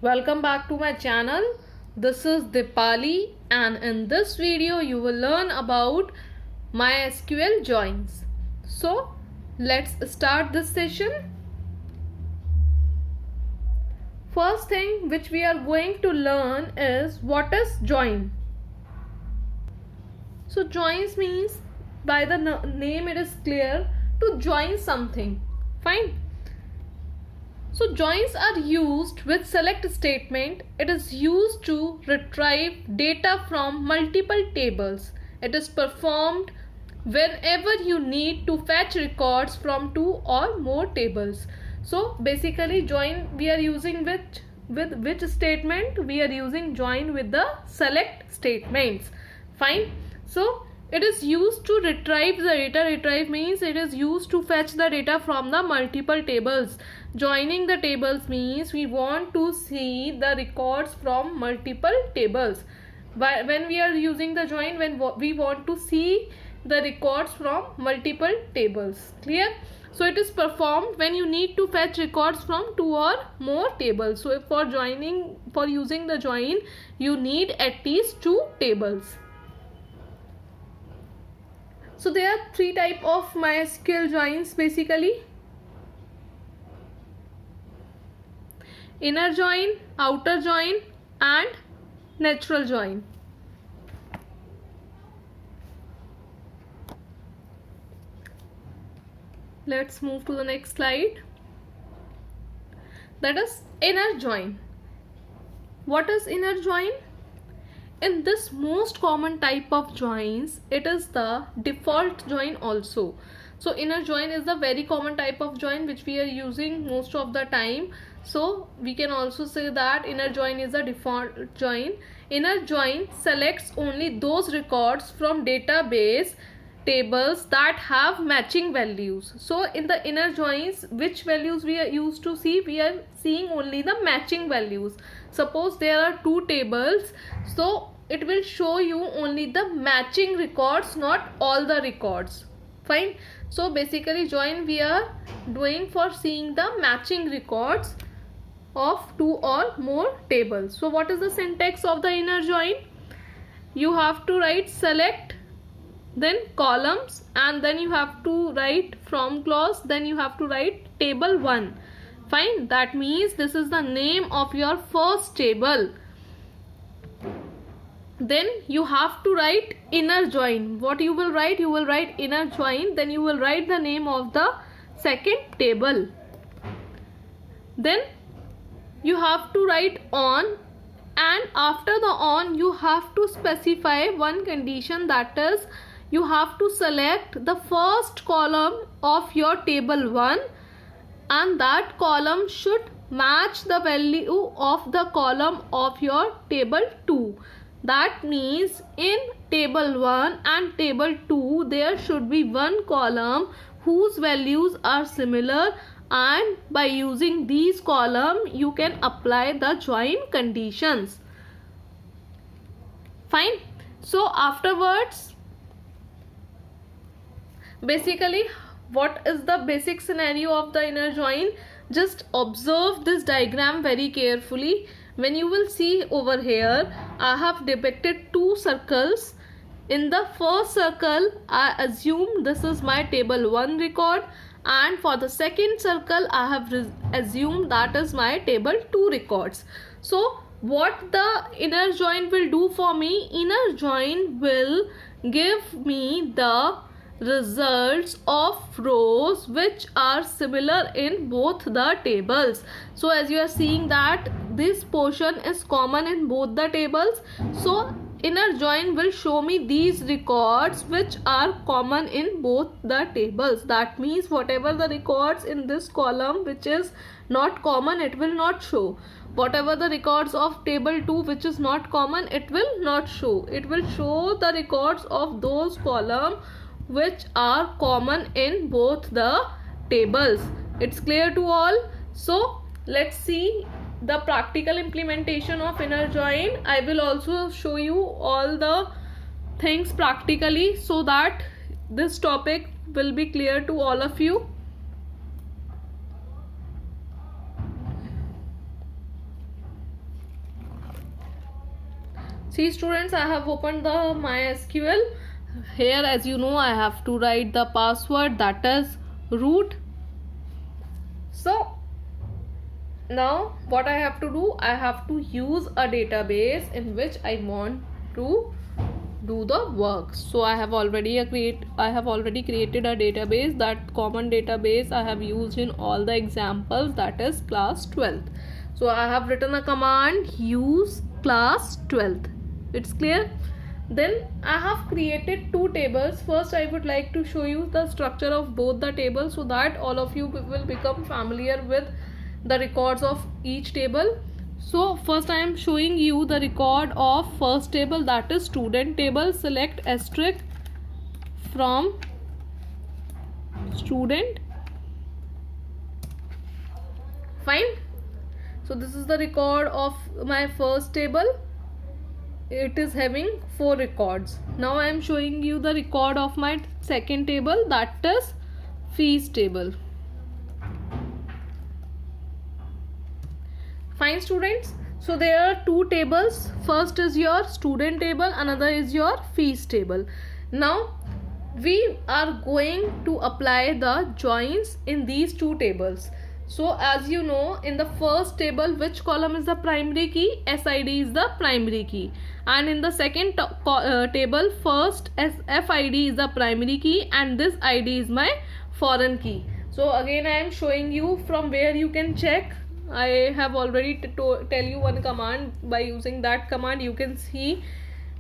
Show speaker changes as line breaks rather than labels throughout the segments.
Welcome back to my channel. This is Dipali, and in this video you will learn about MySQL joins. So let's start this session. First thing which we are going to learn is what is join. So joins means, by the name it is clear, to join something. Fine. So joins are used with select statement. It is used to retrieve data from multiple tables. It is performed whenever you need to fetch records from two or more tables. So basically join we are using with which statement? We are using join with the select statements. Fine. So it is used to retrieve the data. Retrieve means it is used to fetch the data from the multiple tables. Joining the tables means we want to see the records from multiple tables. When we are using the join, when we want to see the records from multiple tables. Clear? So it is performed when you need to fetch records from two or more tables. So for using the join, you need at least two tables. So there are three types of MySQL joins basically. Inner join, outer join and natural join. Let's move to the next slide. That is inner join. What is inner join? In this most common type of joins, it is the default join also. So inner join is the very common type of join which we are using most of the time. So we can also say that inner join is the default join. Inner join selects only those records from database tables that have matching values. So in the inner joins, which values we are used to see? We are seeing only the matching values. Suppose there are two tables, so it will show you only the matching records, not all the records. Fine. So basically join we are doing for seeing the matching records of two or more tables. So what is the syntax of the inner join? You have to write select, then columns, and then you have to write from clause, then you have to write table 1. Fine. That means this is the name of your first table. Then you have to write inner join. What you will write? You will write inner join, then you will write the name of the second table. Then you have to write on, and after the on you have to specify one condition, that is you have to select the first column of your table 1 and that column should match the value of the column of your table 2. That means in table 1 and table 2 there should be one column whose values are similar, and by using these columns you can apply the join conditions. Fine. So afterwards, basically what is the basic scenario of the inner join? Just observe this diagram very carefully. When you will see over here, I have depicted two circles. In the first circle, I assume this is my table 1 record, and for the second circle, I have assumed that is my table 2 records. So what the inner join will do for me? Inner join will give me the results of rows which are similar in both the tables. So as you are seeing that this portion is common in both the tables, so inner join will show me these records which are common in both the tables. That means whatever the records in this column which is not common, it will not show. Whatever the records of table 2 which is not common, it will not show. It will show the records of those columns which are common in both the tables. It's clear to all? So let's see the practical implementation of inner join. I will also show you all the things practically so that this topic will be clear to all of you. See students, I have opened the MySQL. Here, as you know, I have to write the password, that is root. So now what I have to do, I have to use a database in which I want to do the work. So I have already created a database. That common database I have used in all the examples, that is class 12th. So I have written a command use class 12th. It's clear. Then I have created two tables. First I would like to show you the structure of both the tables so that all of you will become familiar with the records of each table. So first I am showing you the record of first table, that is student table. Select asterisk from student. Fine. So this is the record of my first table. It is having 4 records. Now I am showing you the record of my second table, that is fees table. Fine students. So there are two tables. First is your student table, another is your fees table. Now we are going to apply the joins in these two tables. So as you know, in the first table, which column is the primary key? SID is the primary key. And in the second table, first FID is the primary key and this ID is my foreign key. So again I am showing you from where you can check. I have already tell you one command. By using that command you can see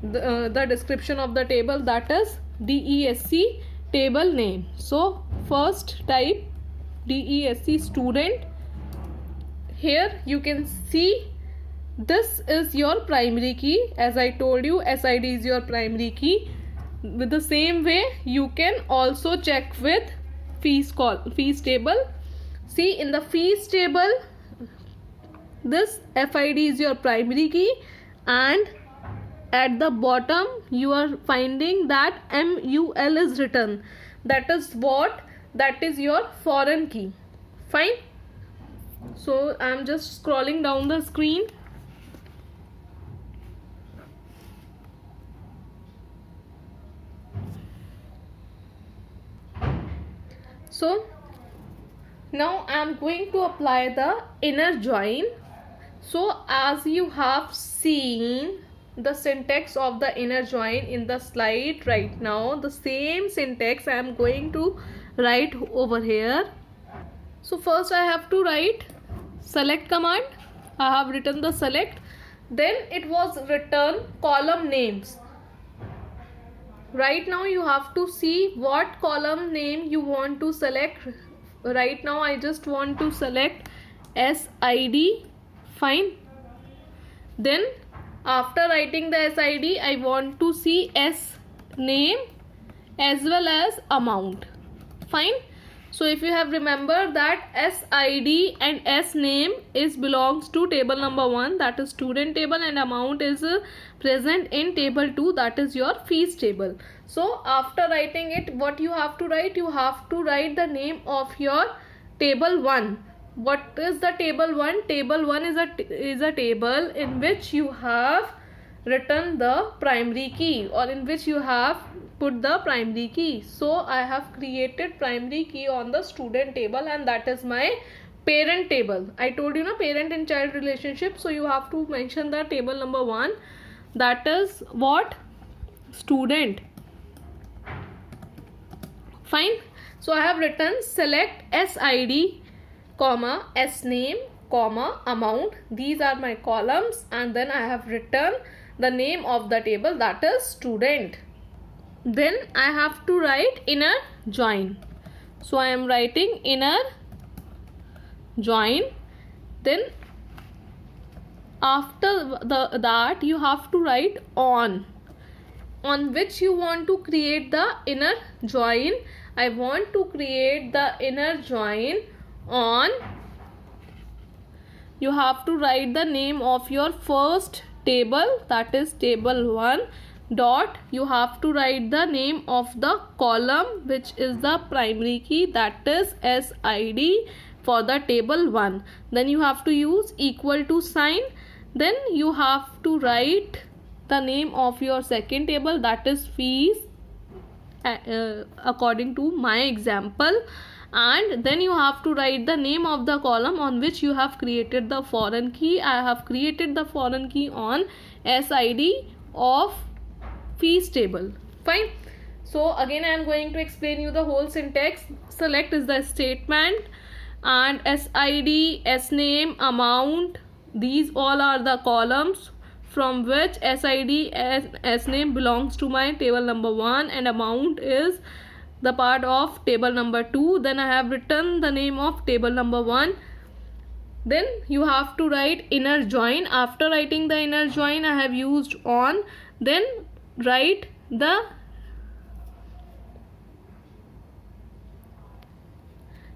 the description of the table, that is DESC table name. So first type DESC student. Here you can see this is your primary key. As I told you, SID is your primary key. With the same way you can also check with fees table. See, in the fees table this FID is your primary key and at the bottom you are finding that MUL is written. That is what? That is your foreign key. Fine. So I am just scrolling down the screen. So now I am going to apply the inner join. So as you have seen the syntax of the inner join in the slide right now, the same syntax I am going to write over here. So first I have to write select command. I have written the select. Then it was written column names. Right now you have to see what column name you want to select. Right now I just want to select SID. Fine. Then after writing the SID, I want to see S name as well as amount. Fine. So if you have remembered that SID and S name is belongs to table number 1, that is student table, and amount is present in table 2, that is your fees table. So after writing it, what you have to write? You have to write the name of your table 1. What is the table 1? Table 1 is a table in which you have written the primary key, or in which you have put the primary key. So I have created primary key on the student table, and that is my parent table. I told you na, parent and child relationship. So you have to mention the table number 1, that is what? Student. Fine. So I have written select SID comma S name comma amount. These are my columns, and then I have written the name of the table, that is student. Then I have to write inner join. So I am writing inner join. Then after that you have to write on which you want to create the inner join. I want to create the inner join on. You have to write the name of your first table, that is table 1 dot. You have to write the name of the column which is the primary key, that is SID for the table 1. Then you have to use equal to sign. Then you have to write the name of your second table, that is fees, according to my example, and then you have to write the name of the column on which you have created the foreign key. I have created the foreign key on SID of fees table. Fine. So again I am going to explain you the whole syntax. Select is the statement, and SID, SName, amount, these all are the columns from which SID and SName belongs to my table number 1 and amount is the part of table number 2. Then I have written the name of table number 1. Then you have to write inner join. After writing the inner join, I have used on. Then write the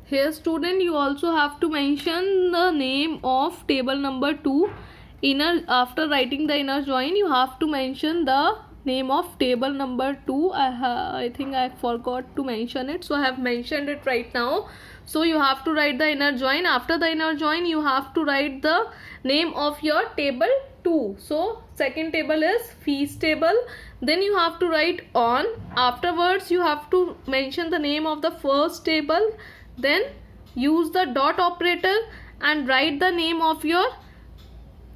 here student, you also have to mention the name of table number 2. After writing the inner join, you have to mention the name of table number 2. I think I forgot to mention it, so I have mentioned it right now. So you have to write the inner join. After the inner join, you have to write the name of your table 2. So second table is fees table. Then you have to write on. Afterwards you have to mention the name of the first table. Then use the dot operator and write the name of your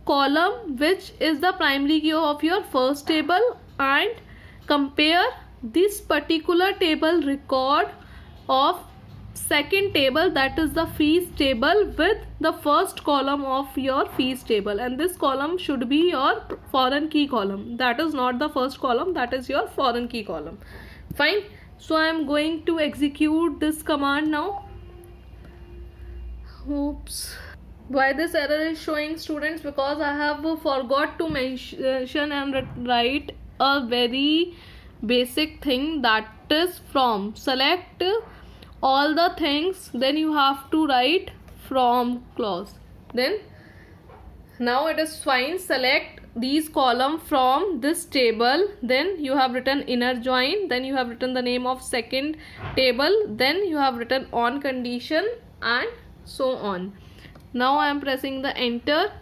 column which is the primary key of your first table, and compare this particular table record of second table, that is the fees table, with the first column of your fees table, and this column should be your foreign key column. That is not the first column, that is your foreign key column. Fine. So I am going to execute this command now. Oops. Why this error is showing, students? Because I have forgot to mention and write a very basic thing, that is from. Select all the things, then you have to write from clause. Then now it is fine. Select these column from this table, then you have written inner join, then you have written the name of second table, then you have written on condition, and so on. Now I am pressing the enter.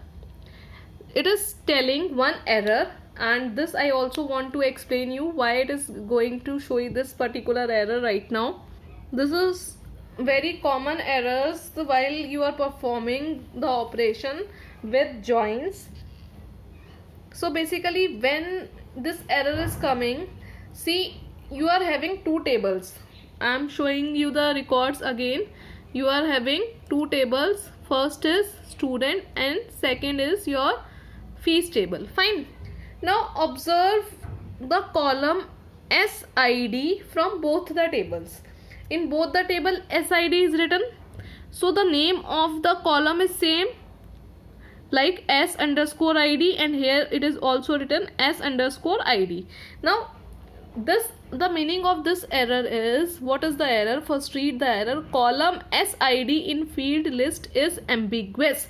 It is telling one error, and this I also want to explain you why it is going to show you this particular error right now. This is very common errors while you are performing the operation with joins. So basically when this error is coming, see, you are having two tables. I am showing you the records again. You are having two tables. First is student and second is your fees table. Fine. Now observe the column SID from both the tables. In both the table SID is written, so the name of the column is same, like S_ID, and here it is also written S_ID. Now the meaning of this error is, what is the error? First read the error. Column SID in field list is ambiguous.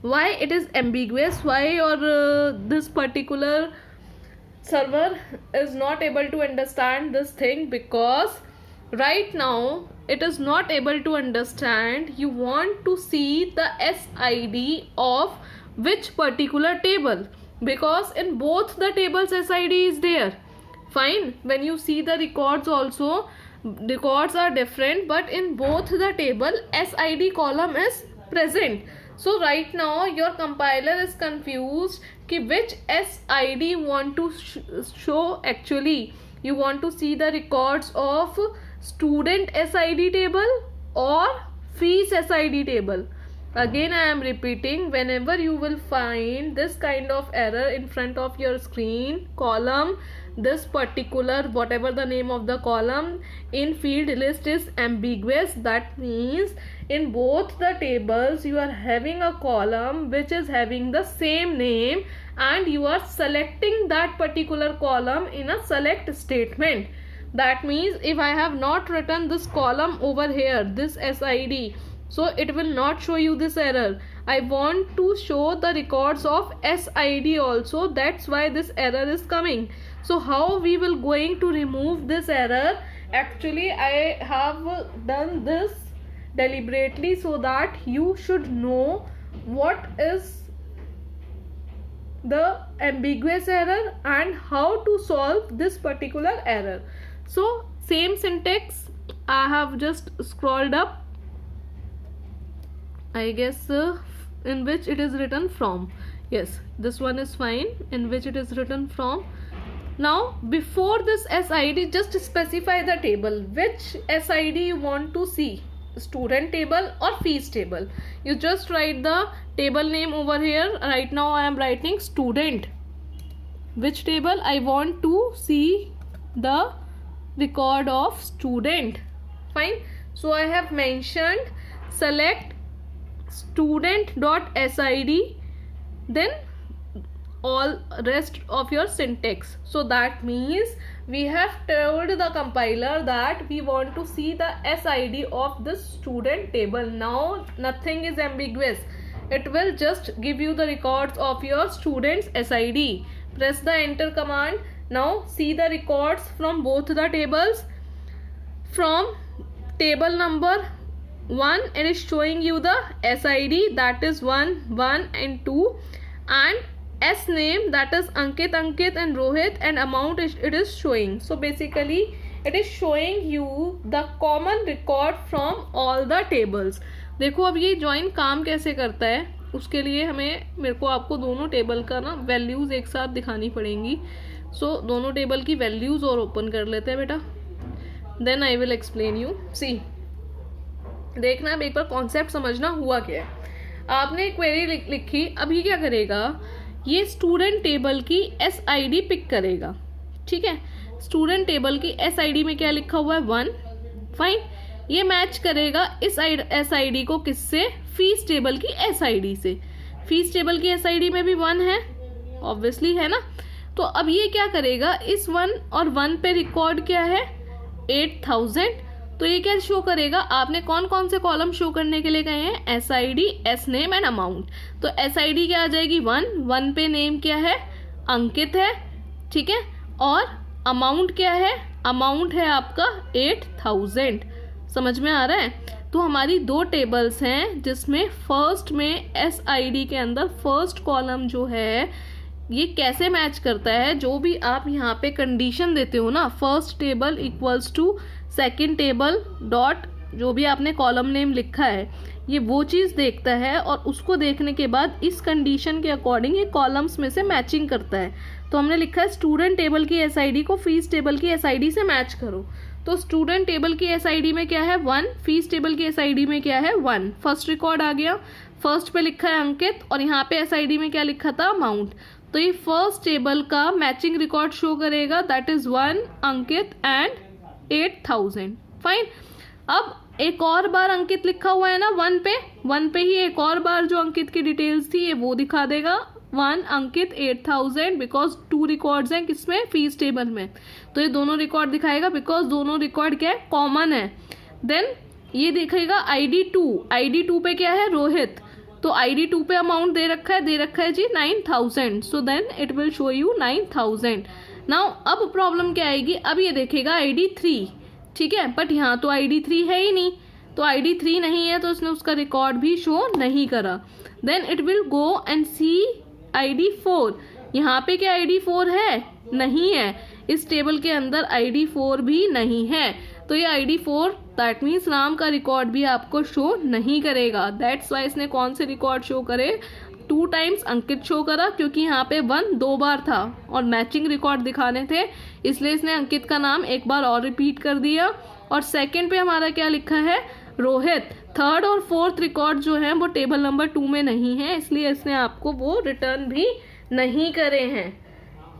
Why it is ambiguous? Why or this particular server is not able to understand this thing? Because right now it is not able to understand you want to see the SID of which particular table, because in both the tables SID is there. Fine. When you see the records also, records are different, but in both the table SID column is present. So right now your compiler is confused कि which SID want to show. Actually you want to see the records of student SID table or fees SID table. Again I am repeating, whenever you will find this kind of error in front of your screen, column, this particular whatever the name of the column in field list is ambiguous, that means in both the tables you are having a column which is having the same name, and you are selecting that particular column in a select statement. That means if I have not written this column over here, this SID, so it will not show you this error. I want to show the records of SID also, that's why this error is coming. So how we will going to remove this error? Actually I have done this deliberately so that you should know what is the ambiguous error and how to solve this particular error. So same syntax, I have just scrolled up, I guess in which it is written from. Yes, this one is fine, in which it is written from. Now before this SID, just specify the table, which SID you want to see, student table or fees table. You just write the table name over here. Right now I am writing student. Which table? I want to see the record of student. Fine. So I have mentioned select student.sid, then all rest of your syntax. So that means we have told the compiler that we want to see the SID of this student table. Now nothing is ambiguous, it will just give you the records of your students SID. Press the enter command. Now see the records from both the tables. From table number 1, it is showing you the SID, that is 1, 1 and 2, and S name, that is Ankit and Rohit, and amount it is showing. So basically it is showing you the common record from all the tables. देखो अब ये join काम कैसे करता है, उसके लिए मेरे को आपको दोनों टेबल का ना वैल्यूज़ एक साथ दिखानी पड़ेंगी. सो दोनों टेबल की वैल्यूज़ और ओपन कर लेते हैं बेटा, then I will explain you. See देखना, अब एक बार कॉन्सेप्ट समझना हुआ क्या है. आपने क्वेरी लिखी, अब ये क्या करेगा, ये स्टूडेंट टेबल की SID पिक करेगा. ठीक है, स्टूडेंट टेबल की SID में क्या लिखा हुआ है 1. फाइन, ये मैच करेगा इस SID को किससे, फीस टेबल की SID से. फीस टेबल की SID में भी 1 है, ऑब्वियसली है ना. तो अब ये क्या करेगा, इस 1 और 1 पे रिकॉर्ड क्या है 8000. तो ये क्या शो करेगा, आपने कौन कौन से कॉलम शो करने के लिए कहे हैं, SID, S name and amount. तो SID क्या आ जाएगी 1, 1 पे नेम क्या है, अंकित है. ठीक है, और अमाउंट क्या है, अमाउंट है आपका 8000. समझ में आ रहा है. तो हमारी दो टेबल्स हैं जिसमें फर्स्ट में SID के अंदर फर्स्ट कॉलम जो है ये कैसे मैच करता है, जो भी आप यहाँ पे कंडीशन देते हो ना, first table equals to second table dot जो भी आपने कॉलम नेम लिखा है, ये वो चीज़ देखता है और उसको देखने के बाद इस कंडीशन के अकॉर्डिंग ये कॉलम्स में से मैचिंग करता है. तो हमने लिखा है स्टूडेंट टेबल की SID को फीस टेबल की SID से मैच करो. तो स्टूडेंट टेबल की SID में क्या है 1, फीस टेबल की SID में क्या है 1. फर्स्ट रिकॉर्ड आ गया, फर्स्ट पे लिखा है अंकित और यहाँ पे SID में क्या लिखा था अमाउंट. तो ये फर्स्ट टेबल का मैचिंग रिकॉर्ड शो करेगा, that is 1 Ankit and 8000. Fine, अब एक और बार अंकित लिखा हुआ है ना 1 पे ही एक और बार जो अंकित की डिटेल्स थी ये वो दिखा देगा 1 अंकित 8000, बिकॉज 2 रिकॉर्ड्स हैं किसमें, फीस टेबल में. तो ये दोनों रिकॉर्ड दिखाएगा बिकॉज दोनों रिकॉर्ड क्या है, कॉमन है. देन ये दिखेगा ID2 पे क्या है रोहित. तो ID2 पे अमाउंट दे रखा है जी 9000. So then it will show you 9000. Now अब प्रॉब्लम क्या आएगी, अब ये देखेगा ID3. ठीक है, बट यहाँ तो ID3 है ही नहीं, तो ID3 नहीं है तो उसने उसका रिकॉर्ड भी शो नहीं करा. Then it will go and see ID4. यहाँ पे क्या ID4 है, नहीं है. इस टेबल के अंदर ID4 भी नहीं है. तो ये ID4 दैट मीन्स नाम का रिकॉर्ड भी आपको शो नहीं करेगा. दैट्स वाई इसने कौन से रिकॉर्ड शो करे, 2 टाइम्स अंकित शो करा, क्योंकि यहाँ पे 1 2 बार था और मैचिंग रिकॉर्ड दिखाने थे, इसलिए इसने अंकित का नाम एक बार और रिपीट कर दिया. और सेकंड पे हमारा क्या लिखा है रोहित. थर्ड और फोर्थ रिकॉर्ड जो है वो टेबल नंबर 2 में नहीं है, इसलिए इसने आपको वो रिटर्न भी नहीं करे हैं.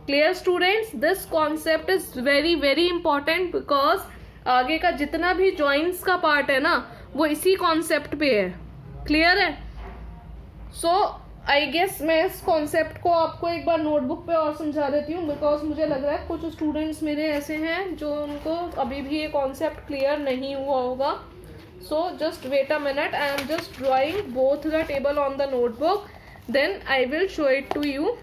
Clear students, this concept is very very important because आगे का जितना भी जॉइंट्स का पार्ट है ना वो इसी कॉन्सेप्ट पे है. क्लियर है. सो आई गेस मैं इस कॉन्सेप्ट को आपको एक बार नोटबुक पे और समझा देती हूँ, बिकॉज मुझे लग रहा है कुछ स्टूडेंट्स मेरे ऐसे हैं जो उनको अभी भी ये कॉन्सेप्ट क्लियर नहीं हुआ होगा. So just wait a minute, I am just drawing both the table on the notebook, then I will show it to you.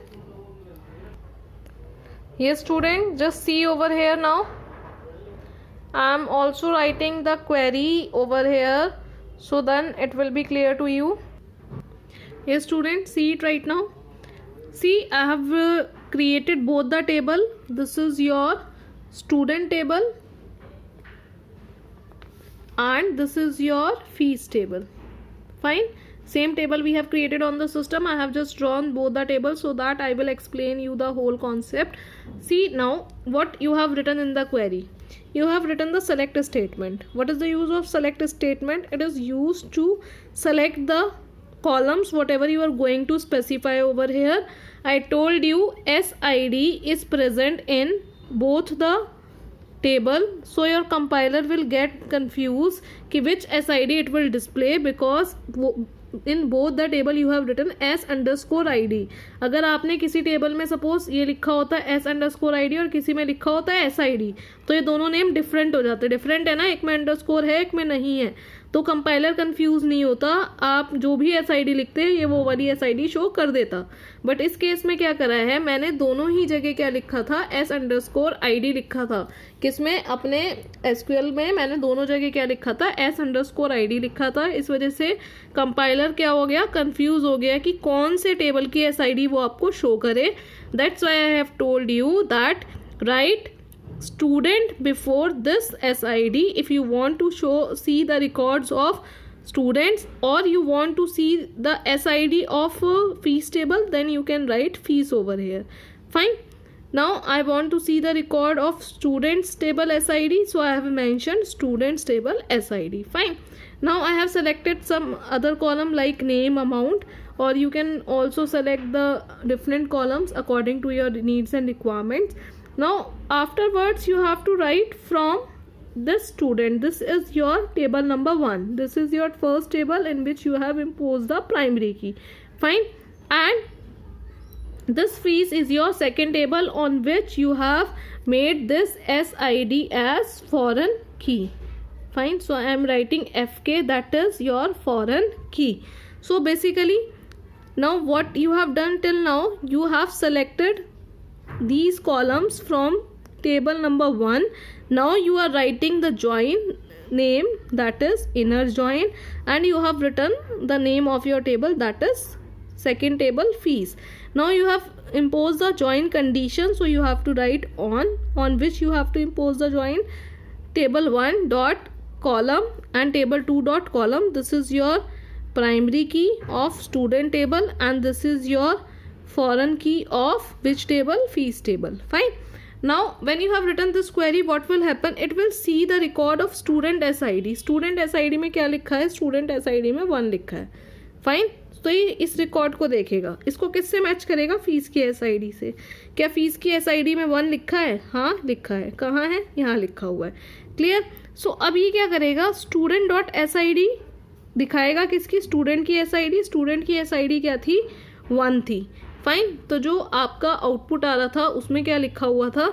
ये student just see over here now. I am also writing the query over here, so then it will be clear to you. Yes student, see it right now. See, I have created both the table. This is your student table and this is your fees table. Fine. Same table we have created on the system. I have just drawn both the tables so that I will explain you the whole concept. See now what you have written in the query. You have written the select statement. What is the use of select statement? It is used to select the columns whatever you are going to specify over here. I told you SID is present in both the table, so your compiler will get confused कि which SID it will display, because in both the table you have written S_ID. अगर आपने किसी table में suppose ये लिखा होता है S_ID और किसी में लिखा होता है SID, तो ये दोनों नेम डिफरेंट हो जाते हैं. डिफरेंट है ना, एक में अंडरस्कोर है एक में नहीं है, तो कंपाइलर कंफ्यूज नहीं होता. आप जो भी SID लिखते हैं ये वो वाली SID शो कर देता. बट इस केस में क्या करा है, मैंने दोनों ही जगह क्या लिखा था, S_ID लिखा था. किसमें, अपने SQL में मैंने दोनों जगह क्या लिखा था, S_ID लिखा था. इस वजह से कंपाइलर क्या हो गया, कंफ्यूज हो गया कि कौन से टेबल की SID वो आपको शो करे. That's why I have told you that right student before this SID if you want to see the records of students, or you want to see the SID of fees table, then you can write fees over here. Fine. Now I want to see the record of students table SID, so I have mentioned students table SID. Fine. Now I have selected some other column like name, amount, or you can also select the different columns according to your needs and requirements. Now afterwards you have to write from this student. This is your table number 1. This is your first table in which you have imposed the primary key. Fine. And this fees is your second table on which you have made this SID as foreign key. Fine. So I am writing FK, that is your foreign key. So basically now what you have done till now, you have selected these columns from table number 1. Now you are writing the join name, that is inner join, and you have written the name of your table, that is second table fees. Now you have imposed the join condition, so you have to write on which you have to impose the join table 1 dot column and table 2 dot column. This is your primary key of student table and this is your foreign key of which table, fees table. Fine. Now when you have written this query, what will happen, it will see the record of student SID. student SID में क्या लिखा है, student SID में 1 लिखा है. Fine. तो ये इस रिकॉर्ड को देखेगा, इसको किससे मैच करेगा, फीस की SID से. क्या फीस की SID में 1 लिखा है, हाँ लिखा है. कहाँ है, यहाँ लिखा हुआ है. क्लियर. सो अब ये क्या करेगा, स्टूडेंट डॉट SID दिखाएगा किसकी, स्टूडेंट की SID. स्टूडेंट की SID क्या थी, 1 थी. फाइन. तो जो आपका आउटपुट आ रहा था उसमें क्या लिखा हुआ था,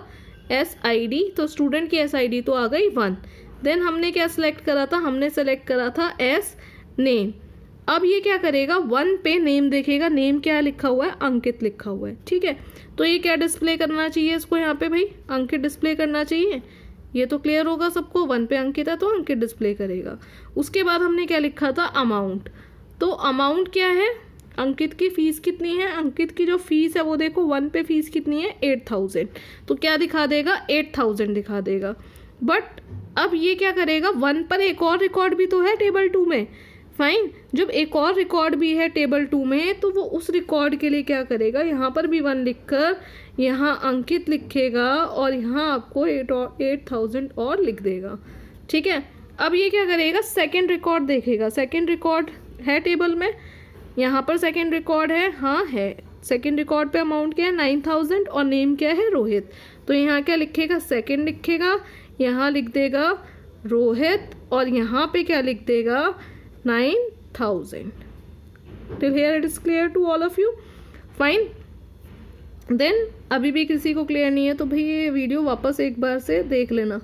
SID. तो स्टूडेंट की SID तो आ गई 1. देन हमने क्या सिलेक्ट करा था, हमने सेलेक्ट करा था S नेम. अब ये क्या करेगा, 1 पे नेम देखेगा. नेम क्या लिखा हुआ है, अंकित लिखा हुआ है. ठीक है. तो ये क्या डिस्प्ले करना चाहिए इसको, यहाँ पे भाई अंकित डिस्प्ले करना चाहिए. ये तो क्लियर होगा सबको, 1 पे अंकित है तो अंकित डिस्प्ले करेगा. उसके बाद हमने क्या लिखा था, अमाउंट. तो अमाउंट क्या है, अंकित की फीस कितनी है, अंकित की जो फीस है वो देखो 1 पे फीस कितनी है, 8000. तो क्या दिखा देगा, 8000 दिखा देगा. बट अब ये क्या करेगा, 1 पर एक और रिकॉर्ड भी तो है टेबल 2 में. फाइन. जब एक और रिकॉर्ड भी है टेबल 2 में, तो वो उस रिकॉर्ड के लिए क्या करेगा, यहाँ पर भी 1 लिखकर यहाँ अंकित लिखेगा और यहाँ आपको 8000 और लिख देगा. ठीक है. अब ये क्या करेगा, सेकेंड रिकॉर्ड देखेगा. सेकेंड रिकॉर्ड है टेबल में, यहाँ पर सेकेंड रिकॉर्ड है, हाँ है. सेकेंड रिकॉर्ड पे अमाउंट क्या है, 9000 और नेम क्या है, रोहित. तो यहाँ क्या लिखेगा, सेकेंड लिखेगा, यहाँ लिख देगा रोहित और यहाँ पे क्या लिख देगा, 9000. Till here it is clear to all of you. Fine. Then अभी भी किसी को क्लियर नहीं है तो भाई ये वीडियो वापस एक बार से देख लेना.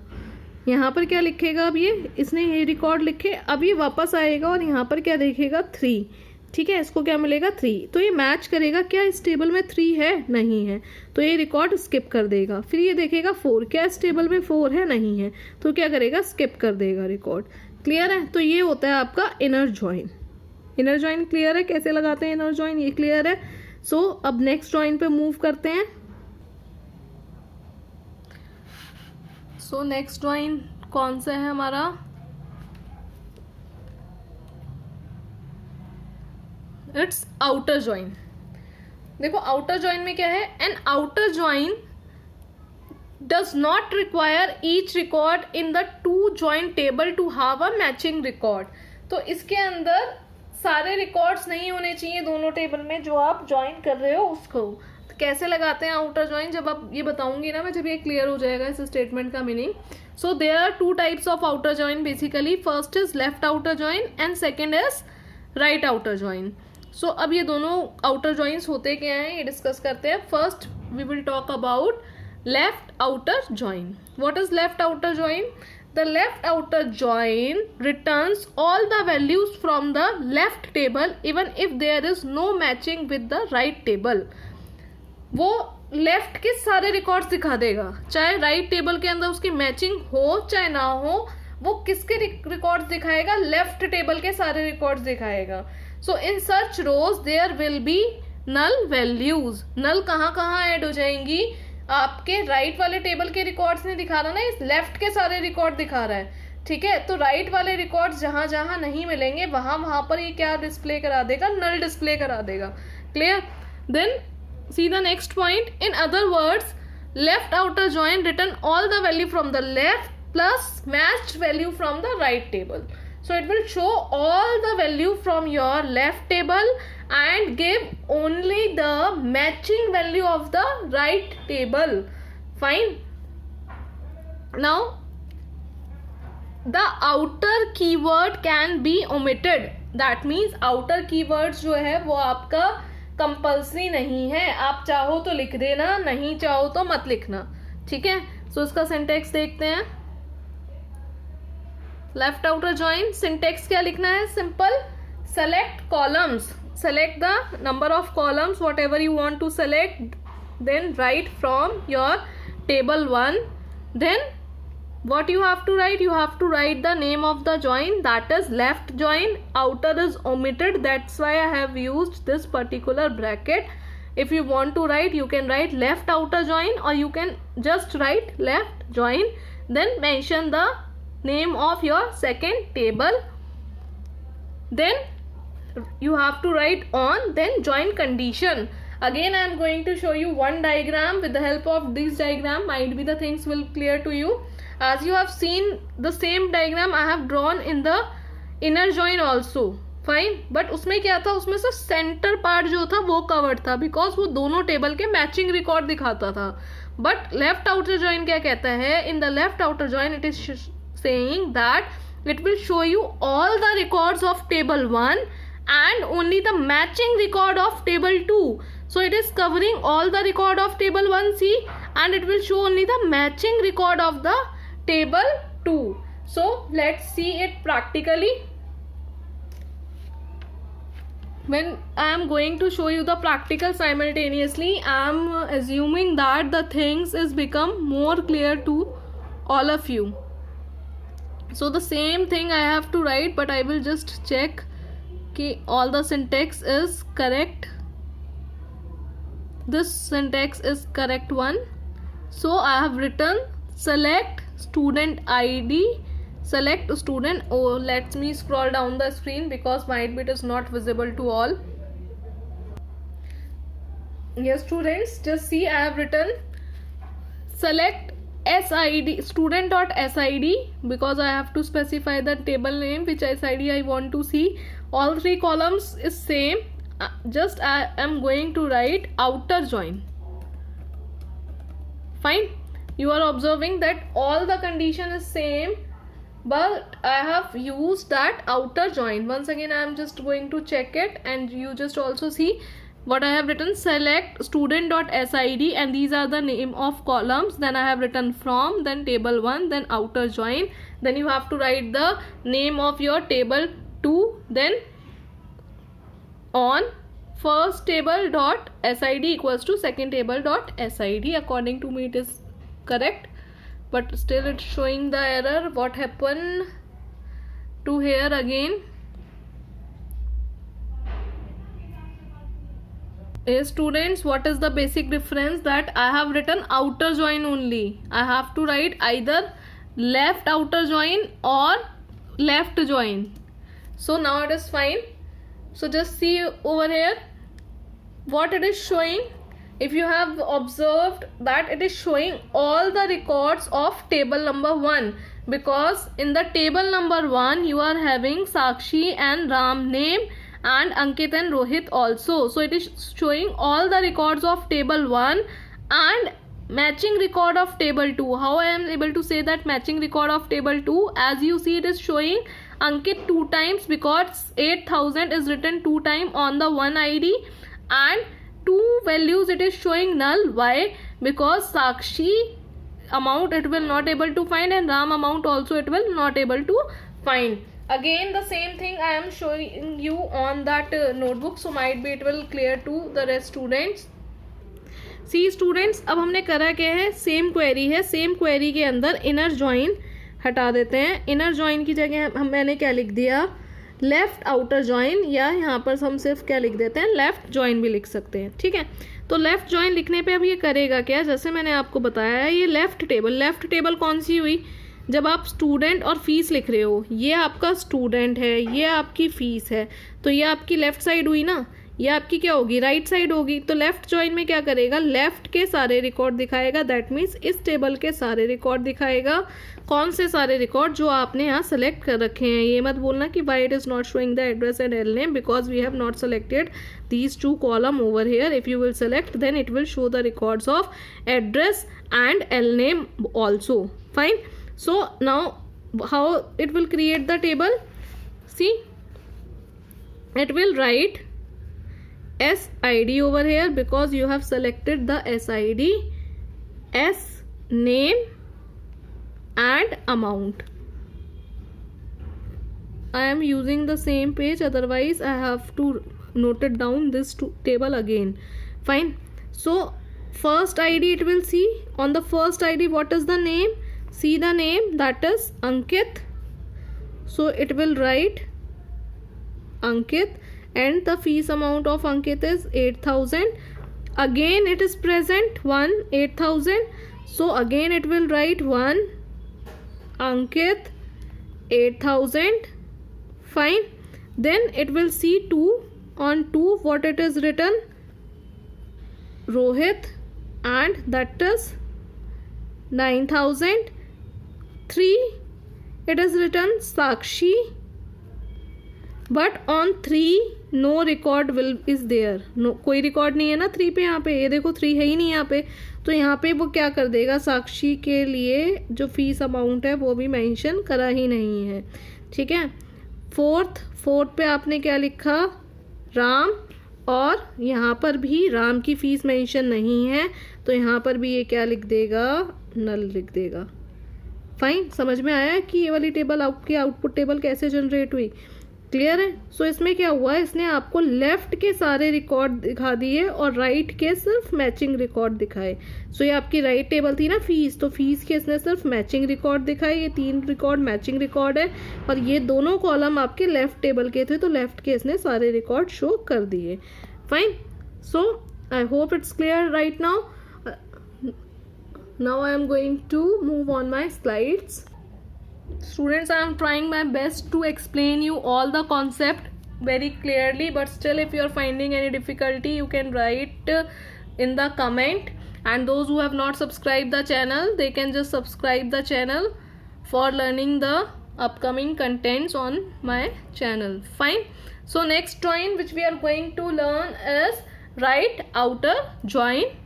यहाँ पर क्या लिखेगा, अब ये इसने ये रिकॉर्ड लिखे, अब ये वापस आएगा और यहाँ पर क्या देखेगा, 3. ठीक है. इसको क्या मिलेगा, 3. तो ये मैच करेगा, क्या इस टेबल में 3 है, नहीं है, तो ये रिकॉर्ड स्किप कर देगा. फिर ये देखेगा 4, क्या इस टेबल में 4 है, नहीं है, तो क्या करेगा, स्किप कर देगा रिकॉर्ड. क्लियर है. तो ये होता है आपका inner join. Inner join clear है, कैसे लगाते हैं इनर जॉइन, ये क्लियर है. सो अब नेक्स्ट जॉइन पे मूव करते हैं. सो नेक्स्ट जॉइन कौन सा है हमारा? It's outer join. देखो आउटर जॉइन में क्या है, an outer join does not require each record in the two join table to have a matching record. तो इसके अंदर सारे रिकॉर्ड्स नहीं होने चाहिए दोनों टेबल में जो आप ज्वाइन कर रहे हो उसको. तो कैसे लगाते हैं आउटर ज्वाइन, जब आप ये बताऊंगी ना मैं, जब ये क्लियर हो जाएगा इस स्टेटमेंट का meaning. So there are two types of outer join basically. First is left outer join and second is right outer join. So अब ये दोनों आउटर ज्वाइंस होते क्या हैं ये डिस्कस करते हैं. First we will talk about left outer join. What is left outer join? The left outer join returns all the values from the left table even if there is no matching with the right table. वो left के सारे records दिखा देगा, चाहे right table के अंदर उसकी matching हो चाहे ना हो. वो किसके रिकॉर्ड्स दिखाएगा? लेफ्ट टेबल के सारे रिकॉर्ड्स दिखाएगा. So in such rows there will be null values. Null कहाँ कहाँ ऐड हो जाएंगी? आपके राइट वाले टेबल के रिकॉर्ड्स नहीं दिखा रहा ना, इस लेफ्ट के सारे रिकॉर्ड दिखा रहा है. ठीक है, तो राइट वाले रिकॉर्ड्स जहां जहां नहीं मिलेंगे वहां पर ये क्या डिस्प्ले करा देगा? नल डिस्प्ले करा देगा. Clear? Then see the next point. In other words left outer join return all the value from the left plus matched value from the right table. So it will show all the value from your left table and give only the matching value of the right table. Fine. Now the outer keyword can be omitted. That means outer keywords जो है वो आपका compulsory नहीं है. आप चाहो तो लिख देना, नहीं चाहो तो मत लिखना. ठीक है, सो इसका सिंटेक्स देखते हैं. लेफ्ट आउटर ज्वाइन सिंटेक्स क्या लिखना है? Simple. Select columns, select the number of columns whatever you want to select, then write from your table 1. Then what you have to write? You have to write the name of the join, that is left join. Outer is omitted, that's why I have used this particular bracket. If you want to write, you can write left outer join or you can just write left join, then mention the name of your second table. Then you have to write on, then join condition. Again I am going to show you one diagram. With the help of this diagram might be the things will clear to you. As you have seen the same diagram I have drawn in the inner join also. Fine, but उसमें क्या था, उसमें से centre part जो था वो covered था because वो दोनों टेबल के मैचिंग रिकॉर्ड दिखाता था. बट लेफ्ट आउटर जॉइन क्या कहता है? In the left outer join it is saying that it will show you all the records of table 1 and only the matching record of table 2. So it is covering all the record of table 1C and it will show only the matching record of the table 2. So let's see it practically. When I am going to show you the practical simultaneously, I am assuming that the things is become more clear to all of you. So the same thing I have to write, but I will just check कि all the syntax is correct. This syntax is correct one. So I have written select student ID, select student. Oh, let me scroll down the screen because might be it is not visible to all. Yes students, just see I have written select SID student.sid because I have to specify the table name which SID I want to see. All three columns is same. Just I am going to write outer join. Fine, you are observing that all the condition is same but I have used that outer join. Once again I am just going to check it and you just also see what I have written. Select student.sid and these are the name of columns. Then I have written from, then table 1, then outer join. Then you have to write the name of your table 2, then on first table dot sid equals to second table dot sid. According to me it is correct, but still it's showing the error. What happened to here again? Students, what is the basic difference? That I have written outer join only. I have to write either left outer join or left join. So now it is fine. So just see over here what it is showing. If you have observed that it is showing all the records of table number 1, because in the table number 1 you are having Sakshi and Ram name and Ankit and Rohit also. So it is showing all the records of table 1 and matching record of table 2. How I am able to say that matching record of table 2? As you see, it is showing Ankit 2 times because 8000 is written 2 times on the one ID, and 2 values it is showing null. Why? Because Sakshi amount it will not able to find and Ram amount also it will not able to find. Again the same thing I am showing you on that notebook, so might be it will clear to the rest students. See students, अब हमने करा क्या है, same query है, same query के अंदर inner join हटा देते हैं. इनर जॉइन की जगह मैंने क्या लिख दिया, लेफ्ट आउटर जॉइन, या यहाँ पर हम सिर्फ क्या लिख देते हैं, लेफ्ट जॉइन भी लिख सकते हैं. ठीक है, तो लेफ्ट जॉइन लिखने पे अब ये करेगा क्या, जैसे मैंने आपको बताया है, ये लेफ्ट टेबल कौन सी हुई, जब आप स्टूडेंट और फीस लिख रहे हो, ये आपका स्टूडेंट है, ये आपकी फीस है, तो ये आपकी लेफ्ट साइड हुई ना, ये आपकी क्या होगी, राइट साइड होगी. तो लेफ्ट जॉइन में क्या करेगा, लेफ्ट के सारे रिकॉर्ड दिखाएगा. दैट मीन्स इस टेबल के सारे रिकॉर्ड दिखाएगा. कौन से सारे रिकॉर्ड, जो आपने यहाँ सेलेक्ट कर रखे हैं. ये मत बोलना कि why it is not showing the address and L name, because we have not selected these 2 column over here. If you will select, then it will show the records of address and L name also. Fine. So now how it will create the table, see, it will write SID over here because you have selected the SID, S name and amount. I am using the same page, otherwise I have to note it down this table again. Fine. So first ID it will see, on the first ID what is the name, see the name, that is Ankit. So it will write Ankit, and the fees amount of Ankit is 8000. Again it is present 8000, so again it will write 1 Ankit 8000. Fine. Then it will see 2, on 2 what it is written, Rohit, and that is 9000. 3 it is written Sakshi, but on 3 no record will is there. No, कोई record नहीं है ना 3 पे, यहाँ पे ये देखो 3 है ही नहीं यहाँ पे. तो यहाँ पे वो क्या कर देगा, साक्षी के लिए जो फीस अमाउंट है वो भी मेंशन करा ही नहीं है. ठीक है. फोर्थ पे आपने क्या लिखा, राम, और यहाँ पर भी राम की फीस मेंशन नहीं है, तो यहाँ पर भी ये क्या लिख देगा, नल लिख देगा. फाइन. समझ में आया कि ये वाली टेबल आपकी आउटपुट टेबल कैसे जनरेट हुई. क्लियर है. सो इसमें क्या हुआ, इसने आपको लेफ्ट के सारे रिकॉर्ड दिखा दिए और राइट के सिर्फ मैचिंग रिकॉर्ड दिखाए. सो ये आपकी राइट टेबल थी ना फीस, तो फीस के इसने सिर्फ मैचिंग रिकॉर्ड दिखाए. ये 3 रिकॉर्ड मैचिंग रिकॉर्ड है, और ये दोनों कॉलम आपके लेफ्ट टेबल के थे, तो लेफ्ट के इसने सारे रिकॉर्ड शो कर दिए. Fine. So I hope it's clear right now. Now I am going to move on my slides. Students, I am trying my best to explain you all the concept very clearly, but still if you are finding any difficulty, you can write in the comment. And those who have not subscribed the channel, they can just subscribe the channel for learning the upcoming contents on my channel. Fine. So next join which we are going to learn is right outer join.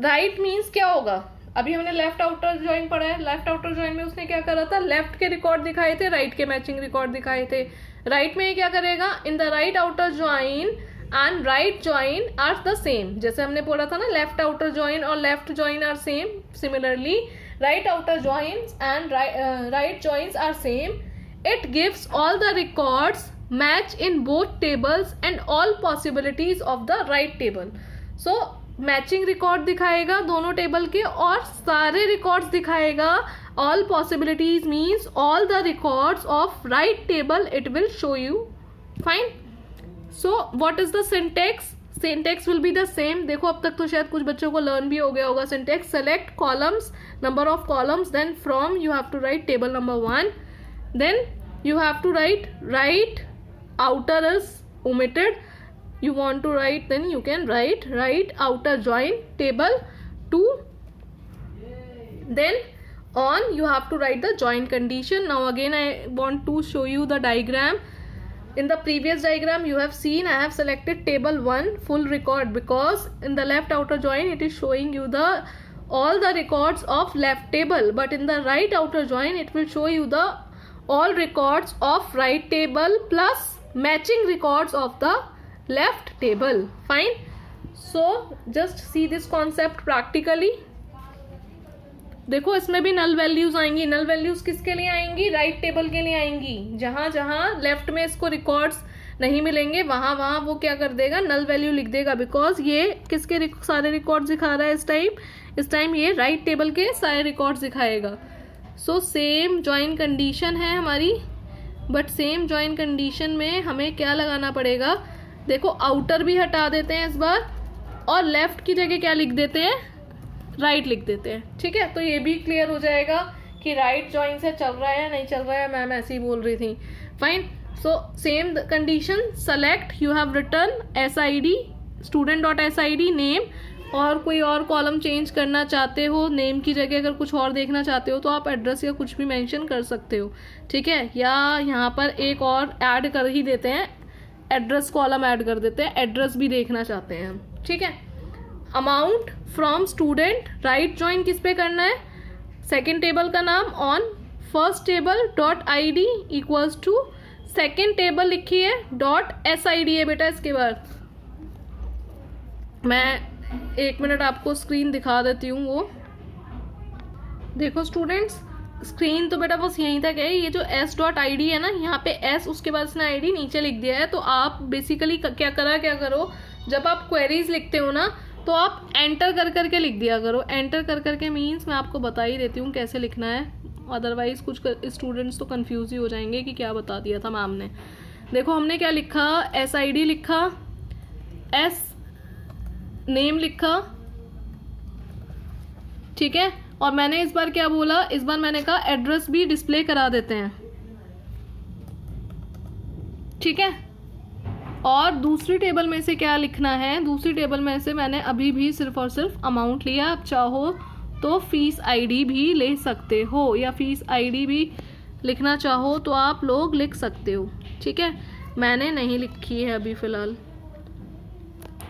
Right means क्या होगा, अभी हमने left outer join पढ़ा है. Left outer join में उसने क्या करा था, लेफ्ट के रिकॉर्ड दिखाए थे, राइट के मैचिंग रिकॉर्ड दिखाए थे. राइट में ये क्या करेगा, in the right outer join and right join are the same. जैसे हमने बोला था ना, लेफ्ट आउटर ज्वाइन और left join are same. Similarly right outer joins and right joins are same. It gives all the records match in both tables and all possibilities of the right table. So matching record दिखाएगा दोनों table के और सारे records दिखाएगा. All possibilities means all the records of right table it will show you. Fine. So what is the syntax. Syntax will be the same. देखो अब तक तो शायद कुछ बच्चों को लर्न भी हो गया होगा syntax. Select columns, number of columns, then from you have to write table number 1, देन you have to write outer is omitted, you want to write, then you can write outer join table 2, then on you have to write the join condition. Now again I want to show you the diagram. In the previous diagram you have seen I have selected table 1 full record, because in the left outer join it is showing you the all the records of left table, but in the right outer join it will show you the all records of right table plus matching records of the left table. Fine. So just see this concept practically. देखो इसमें भी null values आएंगी. Null values किसके लिए आएंगी? Right table के लिए आएंगी. जहां जहां लेफ्ट में इसको रिकॉर्ड्स नहीं मिलेंगे वहां वहां वो क्या कर देगा? नल वैल्यू लिख देगा, बिकॉज ये किसके सारे रिकॉर्ड्स दिखा रहा है इस टाइम ये राइट टेबल के सारे रिकॉर्ड्स दिखाएगा. सो सेम जॉइन कंडीशन है हमारी, बट सेम जॉइन कंडीशन में हमें क्या लगाना पड़ेगा? देखो आउटर भी हटा देते हैं इस बार, और लेफ्ट की जगह क्या लिख देते हैं? राइट लिख देते हैं. ठीक है, तो ये भी क्लियर हो जाएगा कि राइट जॉइन से चल रहा है या नहीं चल रहा है. मैम ऐसे ही बोल रही थी. Fine. So same condition. Select, you have return SID student.sid name, और कोई और कॉलम चेंज करना चाहते हो, नेम की जगह अगर कुछ और देखना चाहते हो तो आप एड्रेस या कुछ भी मेंशन कर सकते हो. ठीक है, या यहाँ पर एक और ऐड कर ही देते हैं, एड्रेस कॉलम ऐड कर देते हैं, एड्रेस भी देखना चाहते हैं हम. ठीक है. Amount from student, right join किस पे करना है? सेकेंड टेबल का नाम on first table dot ID equals to second table लिखी है डॉट SID है बेटा. इसके बाद मैं 1 मिनट आपको स्क्रीन दिखा देती हूँ. वो देखो स्टूडेंट्स, स्क्रीन तो बेटा बस यहीं तक है. ये जो S.ID है ना, यहाँ पे S उसके बाद इसने ID नीचे लिख दिया है. तो आप बेसिकली क्या करो, जब आप क्वेरीज लिखते हो ना तो आप एंटर कर करके लिख दिया करो. एंटर कर करके मीन्स मैं आपको बता ही देती हूँ कैसे लिखना है, अदरवाइज कुछ स्टूडेंट्स तो कंफ्यूज ही हो जाएंगे कि क्या बता दिया था मैम ने. देखो हमने क्या लिखा? SID लिखा, S नेम लिखा. ठीक है, और मैंने इस बार क्या बोला? इस बार मैंने कहा एड्रेस भी डिस्प्ले करा देते हैं. ठीक है, और दूसरी टेबल में से क्या लिखना है? दूसरी टेबल में से मैंने अभी भी सिर्फ और सिर्फ अमाउंट लिया. आप चाहो तो फीस ID भी ले सकते हो, या फीस ID भी लिखना चाहो तो आप लोग लिख सकते हो. ठीक है, मैंने नहीं लिखी है अभी फ़िलहाल.